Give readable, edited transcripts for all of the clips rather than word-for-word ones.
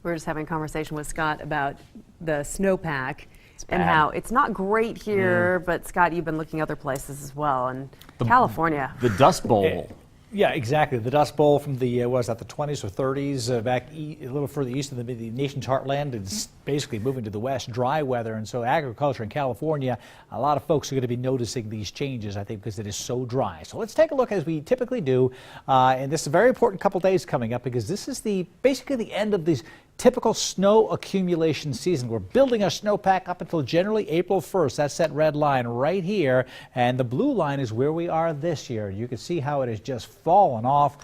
We were just having a conversation with Scott about the snowpack and bad. how it's not great here, but Scott, you've been looking other places as well, and California. The Dust Bowl. Yeah, exactly. The Dust Bowl from the, what was that, the 20s or 30s, back a little further east of the nation's heartland. It's basically moving to the west, dry weather. And so agriculture in California, a lot of folks are going to be noticing these changes, I think, because it is so dry. So let's take a look as we typically do. And this is a very important couple days coming up because this is basically the end of these typical snow accumulation season. We're building our snowpack up until generally April 1st. That's that red line right here. And the blue line is where we are this year. You can see how it has just fallen off.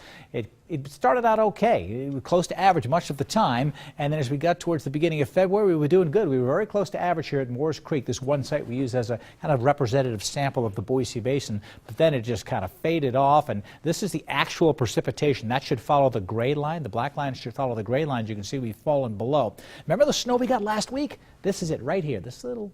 It started out okay. It was close to average much of the time. And then as we got towards the beginning of February, we were doing good. We were very close to average here at Moores Creek, this one site we use as a kind of representative sample of the Boise Basin. But then it just kind of faded off. And this is the actual precipitation. That should follow the gray line. The black line should follow the gray lines. You can see we've fallen below. Remember the snow we got last week? This is it right here. This little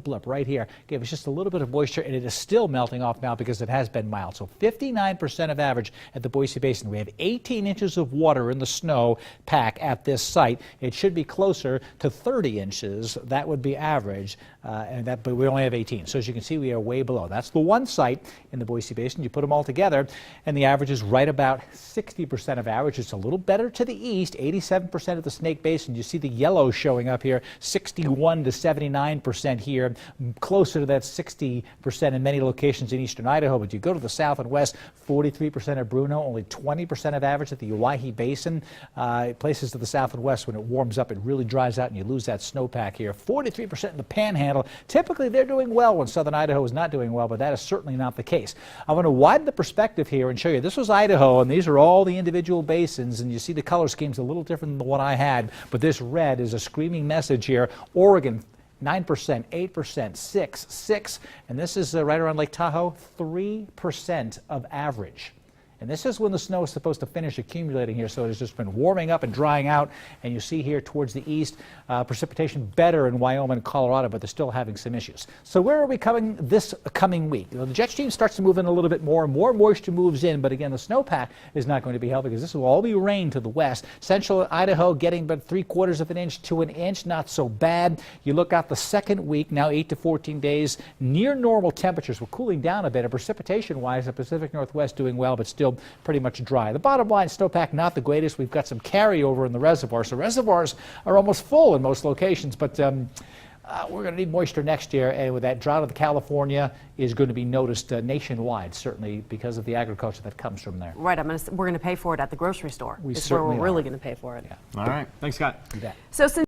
blip right here gave us just a little bit of moisture, and it is still melting off now because it has been mild. So 59% of average at the Boise Basin. We have 18 inches of water in the snow pack at this site. It should be closer to 30 inches. That would be average, but we only have 18. So as you can see, we are way below. That's the one site in the Boise Basin. You put them all together, and the average is right about 60% of average. It's a little better to the east, 87% of the Snake Basin. You see the yellow showing up here, 61 to 79% here. Closer to that 60% in many locations in eastern Idaho. But you go to the south and west, 43% at Bruno, only 20% of average at the Owyhee Basin. Places to the south and west, when it warms up, it really dries out and you lose that snowpack here. 43% in the Panhandle. Typically, they're doing well when southern Idaho is not doing well, but that is certainly not the case. I want to widen the perspective here and show you. This was Idaho, and these are all the individual basins, and you see the color scheme's a little different than the one I had, but this red is a screaming message here. Oregon, 9%, 8%, 6%, and this is right around Lake Tahoe, 3% of average. And this is when the snow is supposed to finish accumulating here, so it has just been warming up and drying out. And you see here towards the east, precipitation better in Wyoming and Colorado, but they're still having some issues. So where are we coming this coming week? The jet stream starts to move in a little bit more moisture moves in, but again, the snowpack is not going to be helping because this will all be rain to the west. Central Idaho getting about 3/4 of an inch to an inch, not so bad. You look out the second week, now 8 to 14 days, near normal temperatures. We're cooling down a bit, and precipitation-wise, the Pacific Northwest doing well, but still pretty much dry. The bottom line, snowpack not the greatest. We've got some carryover in the reservoir, so reservoirs are almost full in most locations, but we're going to need moisture next year, and with that drought of California is going to be noticed nationwide, certainly because of the agriculture that comes from there. Right, we're going to pay for it at the grocery store. We It's where certainly we're really are. going to pay for it. Yeah. All right. Thanks, Scott. You bet. So since